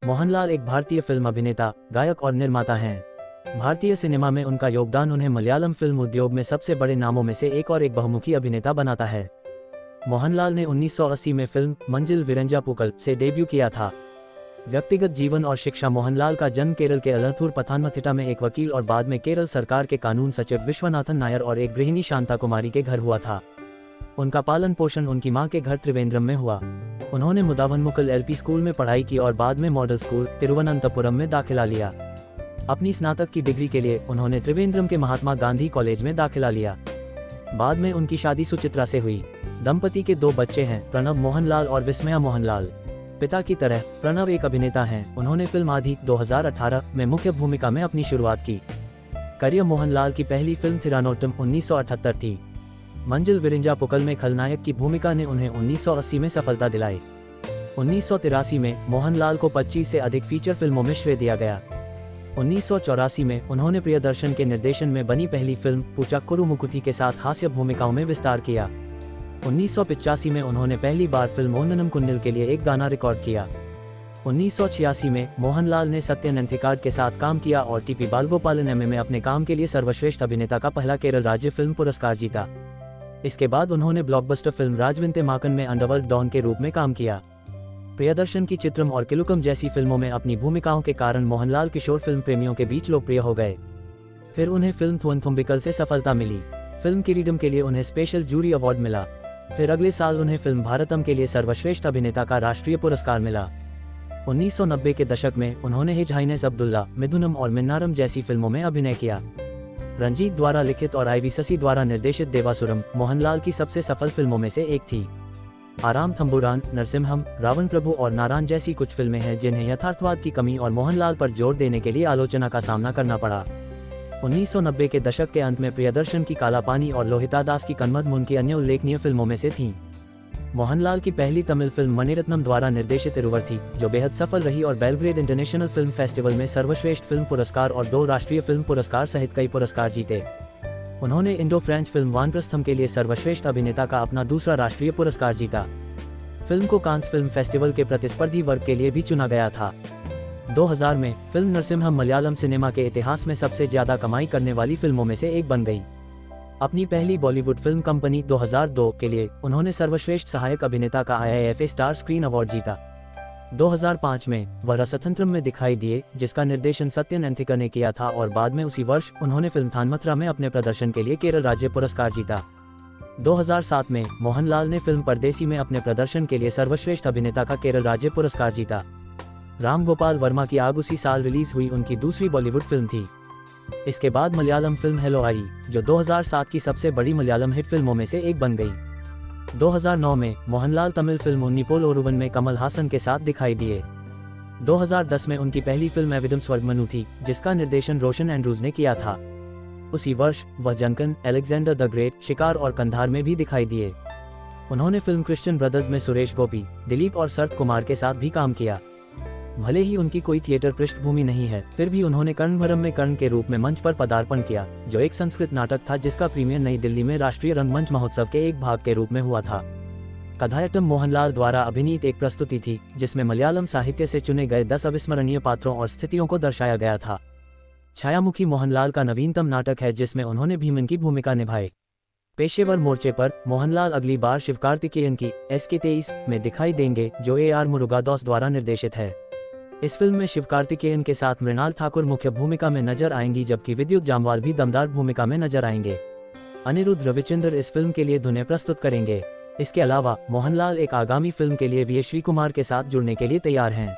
मोहनलाल एक भारतीय फिल्म अभिनेता, गायक और निर्माता हैं। भारतीय सिनेमा में उनका योगदान उन्हें मलयालम फिल्म उद्योग में सबसे बड़े नामों में से एक और एक बहुमुखी अभिनेता बनाता है। मोहनलाल ने 1980 में फिल्म मंजिल विरंजापुकल से डेब्यू किया था। व्यक्तिगत जीवन और शिक्षा। मोहनलाल का जन्म केरल के अलथूर पथानमथिट्टा में एक वकील और बाद में केरल सरकार के कानून सचिव विश्वनाथन नायर और एक गृहिणी शांता कुमारी के घर हुआ था। उनका पालन पोषण उनकी मां के घर त्रिवेंद्रम में हुआ। उन्होंने मुदावनमुकल एलपी स्कूल में पढ़ाई की और बाद में मॉडल स्कूल तिरुवनंतपुरम में दाखिला लिया। अपनी स्नातक की डिग्री के लिए उन्होंने त्रिवेंद्रम के महात्मा गांधी कॉलेज में दाखिला लिया। बाद में उनकी शादी सुचित्रा से हुई। दंपति के 2 बच्चे हैं, प्रणव मोहनलाल और विस्मया मोहनलाल। पिता की तरह प्रणव एक अभिनेता हैं। उन्होंने फिल्म आदि 2018 में मुख्य भूमिका में अपनी शुरुआत की। करियर। मोहनलाल की पहली फिल्म थिरानोटम 1978 थी। मंजिल विरिंजापुकल में खलनायक की भूमिका ने उन्हें 1980 में सफलता दिलाई। 1983 में मोहनलाल को 25 से अधिक फीचर फिल्मों में श्रेय दिया गया। 1984 में उन्होंने प्रियदर्शन के निर्देशन में बनी पहली फिल्म पूचाक्कुरु मुकुथी के साथ हास्य भूमिकाओं में विस्तार किया। 1985 में उन्होंने पहली बार फिल्म ओन्ननम कुन्निल के लिए एक गाना रिकॉर्ड किया। 1986 में मोहनलाल ने सत्यन अंथिकाड के साथ काम किया और टीपी बालगोपालन एमए में अपने काम के लिए सर्वश्रेष्ठ अभिनेता का पहला केरल राज्य फिल्म पुरस्कार जीता। इसके बाद उन्होंने ब्लॉकबस्टर फिल्म राजविंते माकन में अंडरवर्ल्ड डॉन के रूप में काम किया। प्रियदर्शन की चित्रम और किलुकम जैसी फिल्मों में अपनी भूमिकाओं के कारण मोहनलाल किशोर फिल्म प्रेमियों के बीच लोकप्रिय हो गए। फिर उन्हें फिल्म थुवनथुम्बिकल से सफलता मिली। फिल्म किरीडम के लिए उन्हें स्पेशल जूरी अवार्ड मिला। फिर अगले साल उन्हें फिल्म भारतम के लिए सर्वश्रेष्ठ अभिनेता का राष्ट्रीय पुरस्कार मिला। 1990 के दशक में उन्होंने हिज हाइनेस अब्दुल्ला, मिथुनम और मिन्नारम जैसी फिल्मों में अभिनय किया। रंजीत द्वारा लिखित और आईवी शशि द्वारा निर्देशित देवासुरम मोहनलाल की सबसे सफल फिल्मों में से एक थी। आराम थंबुरान, नरसिम्हम, रावण प्रभु और नारायण जैसी कुछ फिल्में हैं जिन्हें यथार्थवाद की कमी और मोहनलाल पर जोर देने के लिए आलोचना का सामना करना पड़ा। 1990 के दशक के अंत में प्रियदर्शन की काला पानी और लोहिता दास की कन्मद उनकी अन्य उल्लेखनीय फिल्मों में से थीं। मोहनलाल की पहली तमिल फिल्म मणिरत्नम द्वारा निर्देशित इरुवर थी, जो बेहद सफल रही और बेलग्रेड इंटरनेशनल फिल्म फेस्टिवल में सर्वश्रेष्ठ फिल्म पुरस्कार और 2 राष्ट्रीय फिल्म पुरस्कार सहित कई पुरस्कार जीते। उन्होंने इंडो फ्रेंच फिल्म वानप्रस्थम के लिए सर्वश्रेष्ठ अभिनेता का अपना दूसरा राष्ट्रीय पुरस्कार जीता। फिल्म को कांस फिल्म फेस्टिवल के प्रतिस्पर्धी वर्ग के लिए भी चुना गया था। 2000 में फिल्म नरसिम्हम मलयालम सिनेमा के इतिहास में सबसे ज्यादा कमाई करने वाली फिल्मों में से एक बन गई। अपनी पहली बॉलीवुड फिल्म कंपनी 2002 के लिए उन्होंने सर्वश्रेष्ठ सहायक अभिनेता का IIFA स्टार स्क्रीन अवार्ड जीता। 2005 में वह रसतंत्रम में दिखाई दिए, जिसका निर्देशन सत्यन अंथिका ने किया था और बाद में उसी वर्ष उन्होंने फिल्म थानमथुरा में अपने प्रदर्शन के लिए केरल राज्य पुरस्कार जीता। 2007 में मोहनलाल ने फिल्म परदेसी में अपने प्रदर्शन के लिए सर्वश्रेष्ठ अभिनेता का केरल राज्य पुरस्कार जीता। राम गोपाल वर्मा की आग उसी साल रिलीज हुई उनकी दूसरी बॉलीवुड फिल्म थी। इसके बाद मलयालम फिल्म हेलो आई, जो 2007 की सबसे बड़ी मलयालम हिट फिल्मों में से एक बन गई। 2009 में मोहनलाल तमिल फिल्म उन्नीपोल ओरुवन में कमल हासन के साथ दिखाई दिए। 2010 में उनकी पहली फिल्म एविडम स्वर्गमनु थी, जिसका निर्देशन रोशन एंड्रूज ने किया था। उसी वर्ष वह जंकन, अलेक्जेंडर द ग्रेट, शिकार और कंधार में भी दिखाई दिए। उन्होंने फिल्म क्रिश्चियन ब्रदर्स में सुरेश गोपी, दिलीप और शरत कुमार के साथ भी काम किया। भले ही उनकी कोई थिएटर पृष्ठभूमि नहीं है, फिर भी उन्होंने कर्णभरम में कर्ण के रूप में मंच पर पदार्पण किया, जो एक संस्कृत नाटक था जिसका प्रीमियर नई दिल्ली में राष्ट्रीय रंगमंच महोत्सव के एक भाग के रूप में हुआ था। कथायट्टम मोहनलाल द्वारा अभिनीत एक प्रस्तुति थी, जिसमें मलयालम साहित्य से चुने गए 10 अविस्मरणीय पात्रों और स्थितियों को दर्शाया गया था। छायामुखी मोहनलाल का नवीनतम नाटक है, जिसमें उन्होंने भीमन की भूमिका निभाई। पेशेवर मोर्चे पर मोहनलाल अगली बार शिवकार्तिकेयन की SK23 में दिखाई देंगे, जो AR मुरुगादोस द्वारा निर्देशित है। इस फिल्म में शिवकार्तिकेयन के साथ मृणाल ठाकुर मुख्य भूमिका में नजर आएंगी, जबकि विद्युत जामवाल भी दमदार भूमिका में नजर आएंगे। अनिरुद्ध रविचंद्र इस फिल्म के लिए धुनें प्रस्तुत करेंगे। इसके अलावा मोहनलाल एक आगामी फिल्म के लिए भी श्री कुमार के साथ जुड़ने के लिए तैयार हैं।